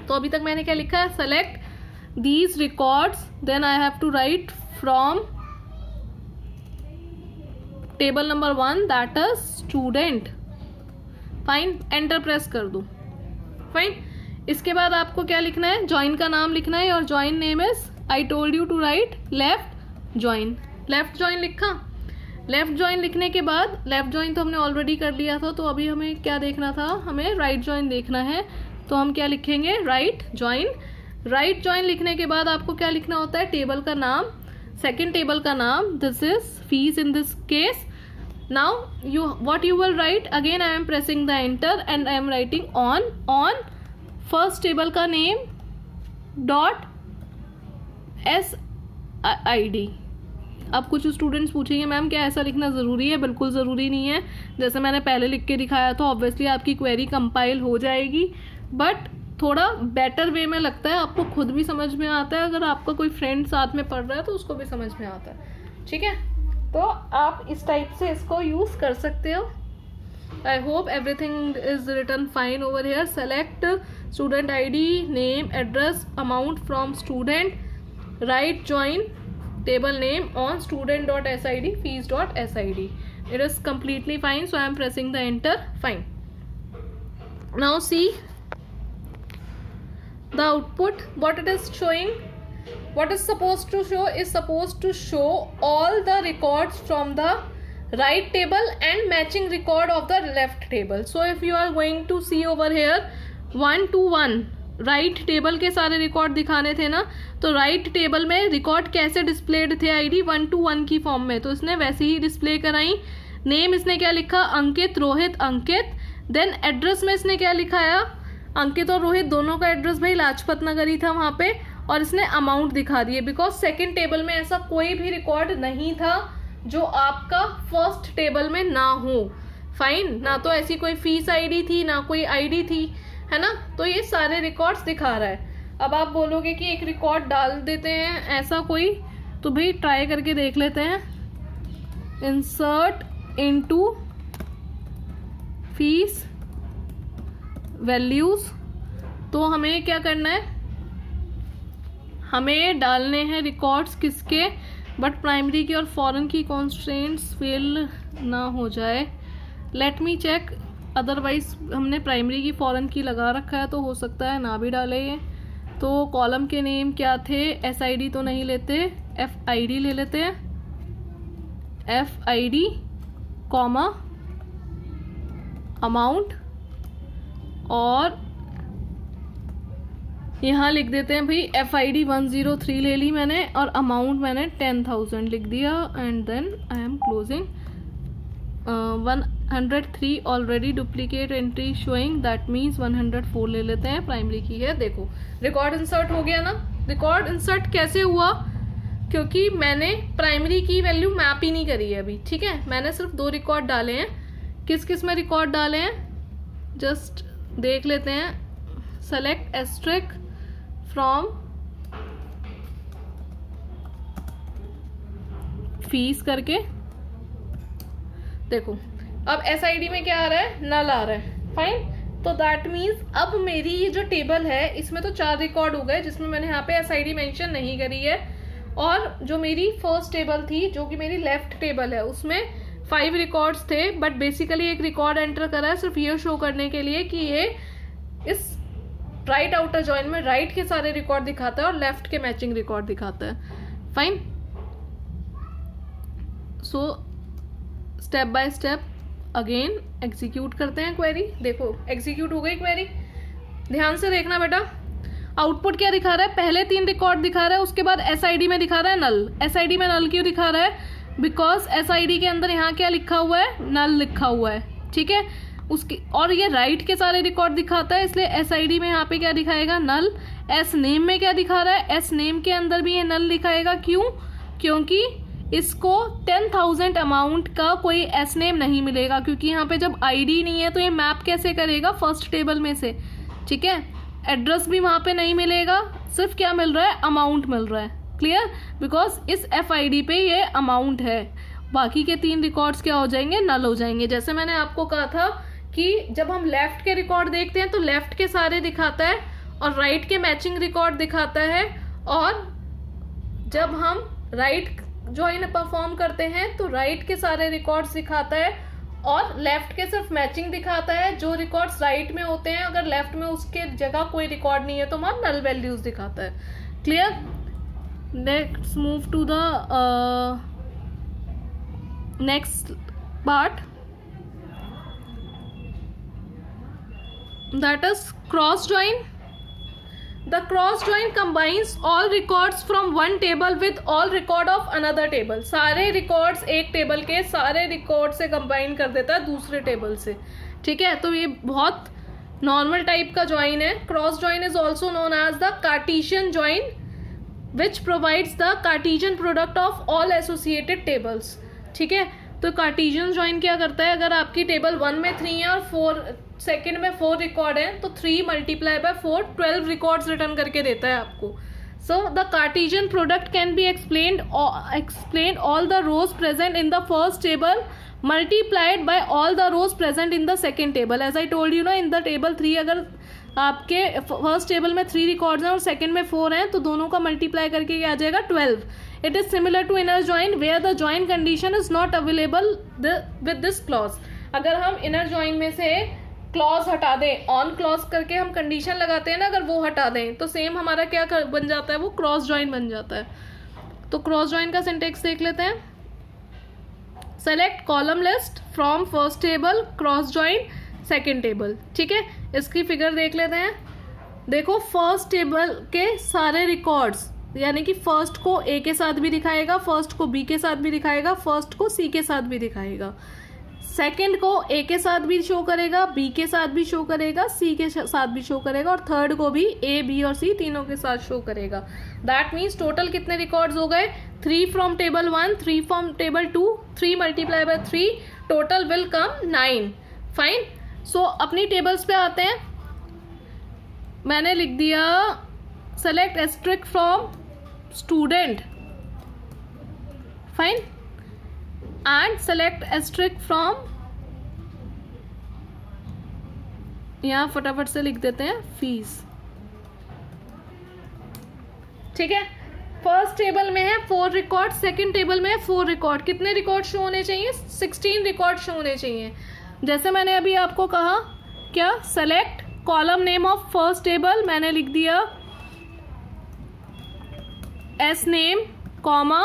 तो अभी तक मैंने क्या लिखा है? Select these records, then I have to write from table number 1 that is student. Fine. Enter press कर दो. फाइन. इसके बाद आपको क्या लिखना है? जॉइन का नाम लिखना है, और join name is I told you to write left join. Left join लिखा. लेफ्ट जॉइन लिखने के बाद, लेफ्ट जॉइन तो हमने ऑलरेडी कर लिया था, तो अभी हमें क्या देखना था? हमें राइट जॉइन देखना है. तो हम क्या लिखेंगे? Right join. राइट जॉइन लिखने के बाद आपको क्या लिखना होता है? टेबल का नाम, सेकेंड टेबल का नाम, this is fees in this case. Now what you will write, again I am pressing the enter and I am writing on first table का name dot SID. अब कुछ स्टूडेंट्स पूछेंगे ma'am क्या ऐसा लिखना ज़रूरी है? बिल्कुल ज़रूरी नहीं है. जैसे मैंने पहले लिख के दिखाया तो ऑब्वियसली आपकी क्वेरी कंपाइल हो जाएगी, बट थोड़ा बेटर वे में लगता है, आपको खुद भी समझ में आता है, अगर आपका कोई फ्रेंड साथ में पढ़ रहा है तो उसको भी समझ में आता है. ठीक है, तो आप इस टाइप से इसको यूज़ कर सकते हो. I hope everything is written fine over here. Select student ID, name, address, amount from student, right join table name on student.sid, fees.sid. It is completely fine, so I am pressing the enter. Fine. Now see the output, what it is showing. What is supposed to show is supposed to show all the records from the right table and matching record of the left table. So if you are going to see over here 1 to 1 right table के सारे record दिखाने थे ना, तो right table में record कैसे displayed थे? ID 1 to 1 की फॉर्म में, तो इसने वैसे ही डिस्प्ले कराई. नेम इसने क्या लिखा? अंकित, रोहित, अंकित. देन एड्रेस में इसने क्या लिखाया? अंकित और रोहित दोनों का एड्रेस भाई लाजपत नगर ही था वहाँ पे, और इसने अमाउंट दिखा दिए बिकॉज सेकंड टेबल में ऐसा कोई भी रिकॉर्ड नहीं था जो आपका फर्स्ट टेबल में ना हो। फाइन, ना तो ऐसी कोई फीस आईडी थी, ना कोई आईडी थी, है ना। तो ये सारे रिकॉर्ड्स दिखा रहा है। अब आप बोलोगे कि एक रिकॉर्ड डाल देते हैं ऐसा कोई, तो भाई ट्राई करके देख लेते हैं। इंसर्ट इनटू फीस वैल्यूज, तो हमें क्या करना है, हमें डालने हैं रिकॉर्ड्स किसके, बट प्राइमरी की और फॉरेन की कॉन्स्ट्रेंट्स फेल ना हो जाए। लेट मी चेक, अदरवाइज हमने प्राइमरी की फॉरेन की लगा रखा है तो हो सकता है ना भी डाले ये। तो कॉलम के नेम क्या थे, एसआईडी तो नहीं लेते, एफआईडी ले लेते हैं, एफआईडी कॉमा अमाउंट, और यहाँ लिख देते हैं भाई एफआईडी 103 ले ली मैंने, और अमाउंट मैंने 10,000 लिख दिया, and then I am closing. 103 already duplicate entry showing, that means 104 ले लेते हैं, प्राइमरी की है। देखो रिकॉर्ड इंसर्ट हो गया ना। रिकॉर्ड इंसर्ट कैसे हुआ, क्योंकि मैंने प्राइमरी की वैल्यू मैप ही नहीं करी है अभी, ठीक है। मैंने सिर्फ 2 रिकॉर्ड डाले हैं। किस किस में रिकॉर्ड डाले हैं जस्ट देख लेते हैं। सेलेक्ट एस्ट्रिक फ्रॉम फीस करके, देखो अब एसआईडी में क्या आ रहा है, नल आ रहा है। फाइन, तो दैट मीन्स अब मेरी ये जो टेबल है इसमें तो 4 रिकॉर्ड हो गए जिसमें मैंने यहाँ पे एसआईडी मेंशन नहीं करी है, और जो मेरी फर्स्ट टेबल थी जो कि मेरी लेफ्ट टेबल है उसमें 5 रिकॉर्ड्स थे, बट बेसिकली एक रिकॉर्ड एंटर करा है सिर्फ ये शो करने के लिए कि ये इस राइट आउटर जॉइन में राइट के सारे रिकॉर्ड दिखाता है और लेफ्ट के मैचिंग रिकॉर्ड दिखाता है। Fine, so step by step again execute करते हैं क्वेरी। देखो एग्जीक्यूट हो गई क्वेरी, ध्यान से देखना बेटा। आउटपुट क्या दिखा रहा है, पहले 3 रिकॉर्ड दिखा रहा है, उसके बाद एसआईडी में दिखा रहा है नल। एसआईडी में नल क्यों दिखा रहा है, बिकॉज एसआईडी के अंदर यहाँ क्या लिखा हुआ है, नल लिखा हुआ है, ठीक है। उसकी और ये राइट के सारे रिकॉर्ड दिखाता है, इसलिए एसआईडी में यहाँ पे क्या दिखाएगा, नल। एस नेम में क्या दिखा रहा है, एस नेम के अंदर भी ये नल दिखाएगा। क्यों, क्योंकि इसको 10,000 अमाउंट का कोई एस नेम नहीं मिलेगा, क्योंकि यहाँ पे जब आईडी नहीं है तो ये मैप कैसे करेगा फर्स्ट टेबल में से, ठीक है। एड्रेस भी वहाँ पे नहीं मिलेगा, सिर्फ क्या मिल रहा है, अमाउंट मिल रहा है। क्लियर, बिकॉज इस एफआईडी पे ये अमाउंट है। बाकी के 3 रिकॉर्ड्स क्या हो जाएंगे, नल हो जाएंगे। जैसे मैंने आपको कहा था कि जब हम लेफ्ट के रिकॉर्ड देखते हैं तो लेफ्ट के सारे दिखाता है और राइट के मैचिंग रिकॉर्ड दिखाता है, और जब हम राइट ज्वाइन परफॉर्म करते हैं तो राइट के सारे रिकॉर्ड्स दिखाता है और लेफ्ट के सिर्फ मैचिंग दिखाता है। जो रिकॉर्ड्स राइट में होते हैं अगर लेफ्ट में उसके जगह कोई रिकॉर्ड नहीं है तो वहाँ नल वैल्यूज दिखाता है। Clear, next move to the next part, that is cross join. The cross join combines all records from one table with all record of another table. सारे records एक टेबल के सारे record से combine कर देता है दूसरे टेबल से, ठीक है। तो ये बहुत नॉर्मल टाइप का join है। cross join is also known as the Cartesian join which provides the Cartesian product of all associated tables, ठीक है। तो कार्टेशियन ज्वाइन क्या करता है, अगर आपकी टेबल 1 में 3 है और 4 सेकेंड में 4 रिकॉर्ड है तो 3 मल्टीप्लाई बाय 4 12 रिकॉर्ड्स रिटर्न करके देता है आपको। So the Cartesian product can be explained all the rows present in the first table multiplied by all the rows present in the second table. As I told you ना, in the table 3 अगर आपके first table में 3 records हैं और second में 4 हैं तो दोनों का मल्टीप्लाई करके क्या आ जाएगा, 12। It is similar to inner join where the join condition is not available with this clause. अगर हम inner join में से clause हटा दें, on clause करके हम condition लगाते हैं ना, अगर वो हटा दें तो सेम हमारा क्या बन जाता है, वो cross join बन जाता है। तो cross join का syntax देख लेते हैं। Select column list from first table, cross join second table, ठीक है। इसकी फिगर देख लेते हैं। देखो फर्स्ट टेबल के सारे रिकॉर्ड्स, यानी कि फर्स्ट को ए के साथ भी दिखाएगा, फर्स्ट को बी के साथ भी दिखाएगा, फर्स्ट को सी के साथ भी दिखाएगा। सेकंड को ए के साथ भी शो करेगा, बी के साथ भी शो करेगा, सी के साथ भी शो करेगा, और थर्ड को भी ए, बी और सी तीनों के साथ शो करेगा. दैट मीन्स टोटल कितने रिकॉर्ड्स हो गए? 3 from table 1, 3 from table 2, 3 multiply by 3, total will come 9. Fine. So अपनी टेबल्स पे आते हैं. मैंने लिख दिया select asterisk from student. Fine. And select asterisk from, यहां फटाफट से लिख देते हैं फीस. ठीक है. फर्स्ट टेबल में है 4 रिकॉर्ड, सेकंड टेबल में है 4 रिकॉर्ड. कितने रिकॉर्ड शो होने चाहिए? 16 रिकॉर्ड शो होने चाहिए. जैसे मैंने अभी आपको कहा, क्या? Select column name of first table. मैंने लिख दिया S name comma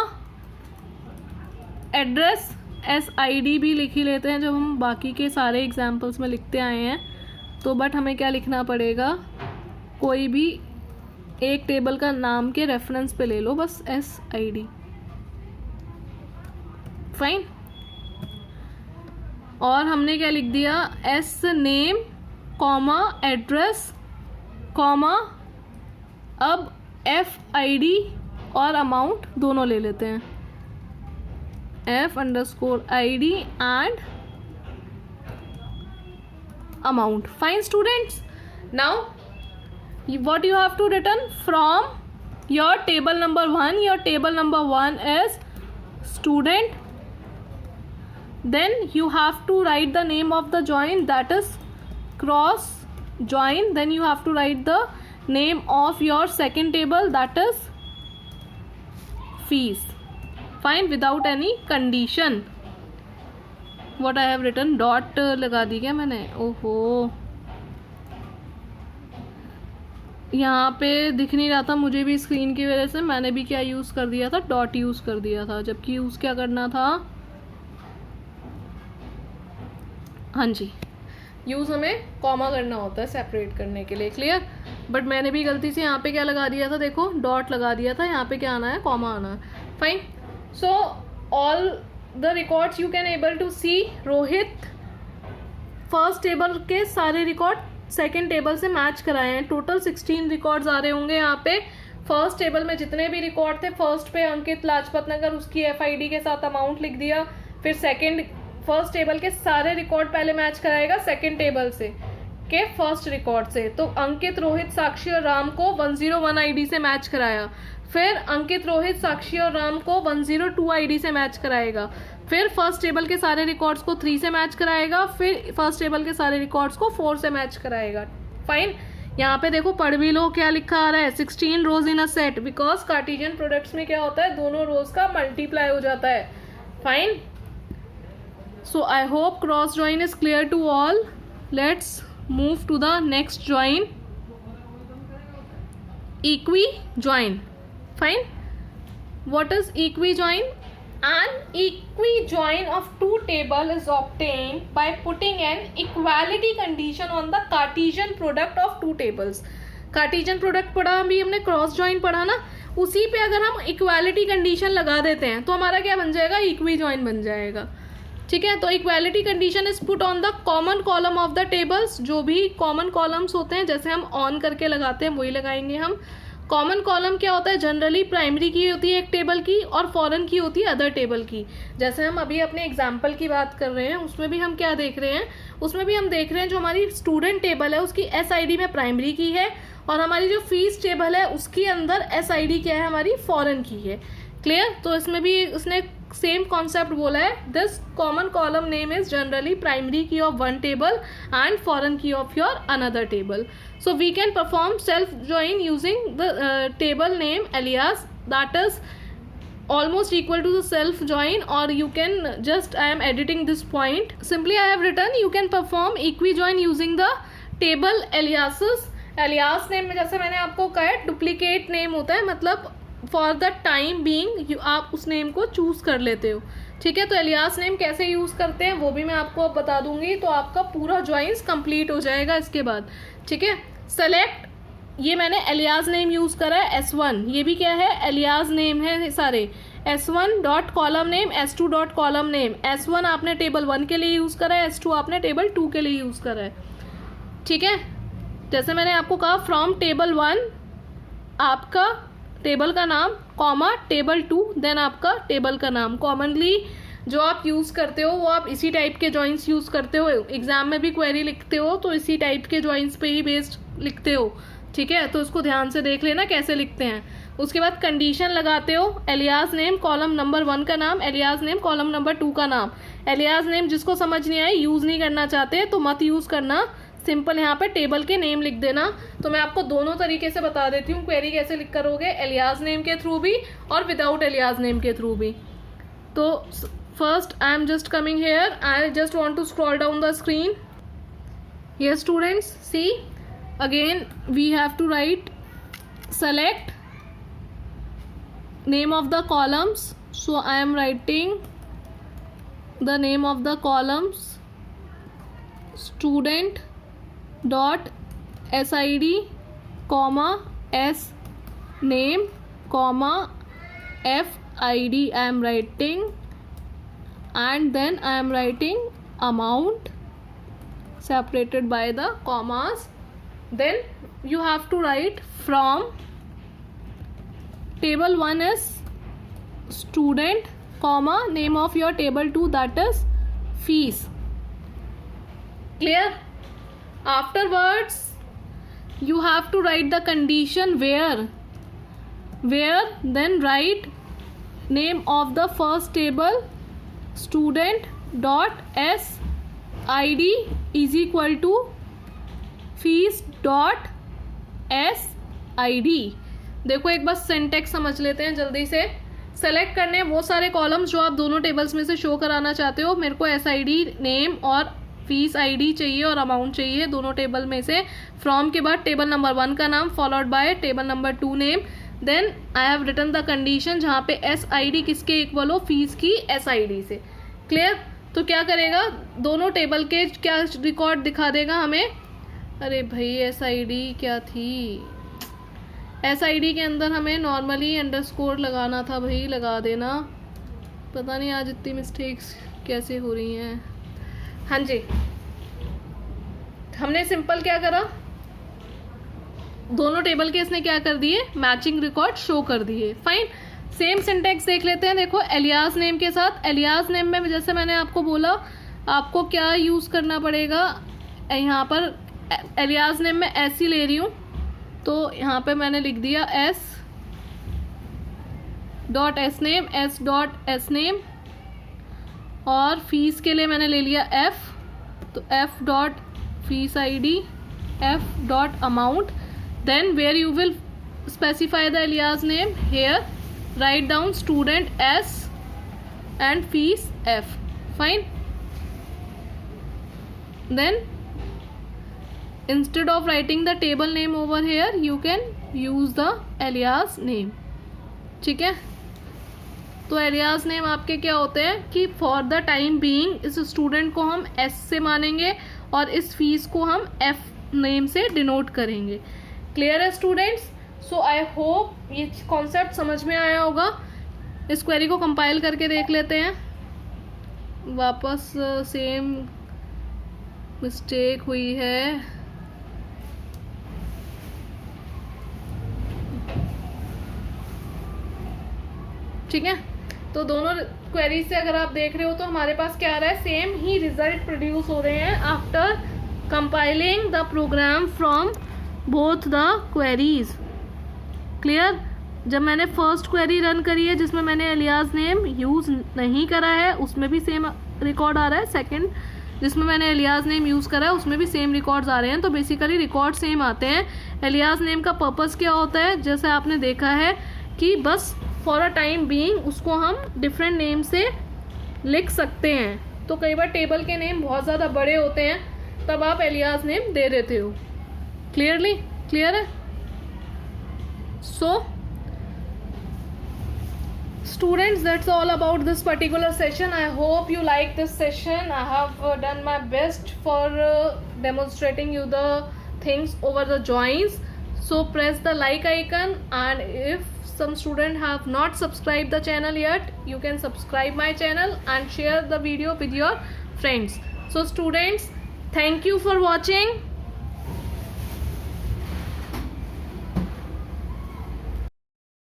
address. SID भी लिख ही लेते हैं जब हम बाकी के सारे एग्जाम्पल्स में लिखते आए हैं. तो बट हमें क्या लिखना पड़ेगा? कोई भी एक टेबल का नाम के रेफरेंस पे ले लो, बस SID. फाइन. और हमने क्या लिख दिया? S name comma address comma, अब FID और अमाउंट दोनों ले लेते हैं. F_ID and amount. Fine students. Now what you have to return from your table number 1. Your table number 1 is student. Then you have to write the name of the join, that is cross join. Then you have to write the name of your second table, that is fees. Fine. Without any condition. What I have written, dot लगा दी क्या मैंने? ओहो, यहाँ पे दिख नहीं रहा था मुझे भी स्क्रीन की वजह से. मैंने भी क्या यूज़ कर दिया था? डॉट यूज़ कर दिया था, जबकि यूज़ क्या करना था? हाँ जी, यूज़ हमें कॉमा करना होता है सेपरेट करने के लिए. क्लियर. बट मैंने भी गलती से यहाँ पे क्या लगा दिया था? देखो, डॉट लगा दिया था. यहाँ पे क्या आना है? कॉमा आना है. Fine. So all the records you can able to see. Rohit first table के सारे रिकॉर्ड सेकंड टेबल से मैच कराए हैं. टोटल 16 रिकॉर्ड्स आ रहे होंगे यहाँ पे. फर्स्ट टेबल में जितने भी रिकॉर्ड थे, फर्स्ट पे अंकित लाजपत नगर, उसकी FID के साथ अमाउंट लिख दिया. फिर सेकंड, फर्स्ट टेबल के सारे रिकॉर्ड पहले मैच कराएगा सेकंड टेबल से के फर्स्ट रिकॉर्ड से. तो अंकित, रोहित, साक्षी और राम को 101 ID से मैच कराया. फिर अंकित, रोहित, साक्षी और राम को 102 ID से मैच कराएगा. फिर फर्स्ट टेबल के सारे रिकॉर्ड्स को 3 से मैच कराएगा. फिर फर्स्ट टेबल के सारे रिकॉर्ड्स को 4 से मैच कराएगा. फाइन. यहाँ पे देखो, पढ़ भी लो क्या लिखा आ रहा है. 16 rows in a set, because Cartesian products में क्या होता है? दोनों रोज का मल्टीप्लाई हो जाता है. Fine. So I hope cross join is clear to all. Let's move to the next join, equi join. Fine. What is equi-join? An equi-join of two table is obtained by putting an equality condition on the Cartesian product of two tables. Cartesian product पढ़ा अभी हमने, cross join पढ़ा ना, उसी पे अगर हम equality condition लगा देते हैं तो हमारा क्या बन जाएगा? इक्वी जॉइन बन जाएगा. ठीक है. तो equality condition is put on the common column of the tables. जो भी कॉमन कॉलम्स होते हैं, जैसे हम ऑन करके लगाते हैं वही लगाएंगे हम. कॉमन कॉलम क्या होता है? जनरली प्राइमरी की होती है एक टेबल की, और फॉरेन की होती है अदर टेबल की. जैसे हम अभी अपने एग्जाम्पल की बात कर रहे हैं, उसमें भी हम क्या देख रहे हैं? उसमें भी हम देख रहे हैं जो हमारी स्टूडेंट टेबल है उसकी SID में प्राइमरी की है, और हमारी जो फीस टेबल है उसके अंदर SID क्या है? हमारी फॉरेन की है. क्लियर. तो इसमें भी उसने सेम कॉन्सेप्ट बोला है. This common column name is generally primary key of one table and foreign key of your another table. So we can perform self join using the table name alias, that is almost equal to the self join, or you can just, I am editing this point, simply I have written you can perform equi join using the table aliases. alias name में जैसे मैंने आपको कहा है duplicate name होता है, मतलब for the time being आप उस नेम को चूज कर लेते हो. ठीक है. तो एलियास नेम कैसे यूज़ करते हैं वो भी मैं आपको अब बता दूंगी. तो आपका पूरा ज्वाइंस कंप्लीट हो जाएगा इसके बाद. ठीक है. सेलेक्ट, ये मैंने एलियास नेम यूज़ करा है S1. ये भी क्या है? एलियास नेम है सारे. S1 dot column name, S2 dot column name. S1 आपने टेबल 1 के लिए यूज़ करा है, S2 आपने टेबल 2 के लिए यूज़ करा है, ठीक है। जैसे मैंने आपको कहा फ्रॉम टेबल 1 आपका टेबल का नाम, कॉमा टेबल 2 देन आपका टेबल का नाम। कॉमनली जो आप यूज़ करते हो वो आप इसी टाइप के जॉइंट्स यूज़ करते हो, एग्जाम में भी क्वेरी लिखते हो तो इसी टाइप के जॉइंट्स पे ही बेस्ड लिखते हो, ठीक है। तो इसको ध्यान से देख लेना कैसे लिखते हैं। उसके बाद कंडीशन लगाते हो, एलियास नेम कॉलम नंबर 1 का नाम, एलियास नेम कॉलम नंबर 2 का नाम। एलियास नेम जिसको समझ नहीं आए, यूज़ नहीं करना चाहते तो मत यूज़ करना, सिंपल यहाँ पे टेबल के नेम लिख देना। तो मैं आपको दोनों तरीके से बता देती हूँ क्वेरी कैसे लिख करोगे, एलियास नेम के थ्रू भी और विदाउट एलियास नेम के थ्रू भी। तो first I am just coming here, I just want to scroll down the screen. Yes students, see again we have to write select name of the columns. So I am writing the name of the columns student dot sid comma s name comma fid I am writing, and then I am writing amount separated by the commas. Then you have to write from table 1 is student comma name of your table 2 that is fees. Clear? Afterwards you have to write the condition where then write name of the first table student dot sid is equal to fees dot sid. देखो एक बार syntax समझ लेते हैं जल्दी से। Select करने वो सारे कॉलम्स जो आप दोनों टेबल्स में से शो कराना चाहते हो। मेरे को SID नेम और फीस ID चाहिए और अमाउंट चाहिए दोनों टेबल में से। फ्रॉम के बाद टेबल नंबर 1 का नाम followed by table number 2 name, then I have written the condition जहाँ पे SID किसके इक्वल हो, फीस की SID से। क्लियर? तो क्या करेगा, दोनों टेबल के क्या रिकॉर्ड दिखा देगा हमें। अरे भाई SID क्या थी, SID के अंदर हमें नॉर्मली अंडरस्कोर लगाना था भाई, लगा देना। पता नहीं आज इतनी मिस्टेक्स कैसे हो रही हैं। हाँ जी, हमने सिंपल क्या करा, दोनों टेबल के इसने क्या कर दिए, मैचिंग रिकॉर्ड शो कर दिए। फाइन, सेम सिंटेक्स देख लेते हैं। देखो एलियास नेम के साथ, एलियास नेम में जैसे मैंने आपको बोला आपको क्या यूज़ करना पड़ेगा, यहाँ पर एलियास नेम में एस ही ले रही हूँ तो यहाँ पे मैंने लिख दिया S dot S name, S dot S name, और फीस के लिए मैंने ले लिया एफ, तो F dot fees ID, F dot amount. Then where you will specify the alias name, here write down student S and fees F. Fine. Then instead of writing the table name over here you can use the alias name. ठीक है, तो alias name आपके क्या होते हैं कि for the time being इस student को हम S से मानेंगे और इस fees को हम F name से denote करेंगे। Clear है students? सो आई होप ये कॉन्सेप्ट समझ में आया होगा। इस क्वेरी को कंपाइल करके देख लेते हैं, वापस सेम मिस्टेक हुई है। ठीक है, तो दोनों क्वेरी से अगर आप देख रहे हो तो हमारे पास क्या आ रहा है, सेम ही रिजल्ट प्रोड्यूस हो रहे हैं after compiling the program from both the queries. Clear? जब मैंने फर्स्ट क्वेरी रन करी है जिसमें मैंने एलियास नेम यूज़ नहीं करा है उसमें भी सेम रिकॉर्ड आ रहा है, सेकंड जिसमें मैंने एलियास नेम यूज़ करा है उसमें भी सेम रिकॉर्ड्स आ रहे हैं। तो बेसिकली रिकॉर्ड सेम आते हैं। एलियास नेम का पर्पस क्या होता है, जैसे आपने देखा है कि बस फॉर अ टाइम बीइंग उसको हम डिफरेंट नेम से लिख सकते हैं। तो कई बार टेबल के नेम बहुत ज़्यादा बड़े होते हैं तब आप एलियास नेम दे देते हो। क्लियर है? So students, that's all about this particular session. I hope you like this session. I have done my best for demonstrating you the things over the joins. So press the like icon, and if some student have not subscribed the channel yet, you can subscribe my channel and share the video with your friends. So students, thank you for watching.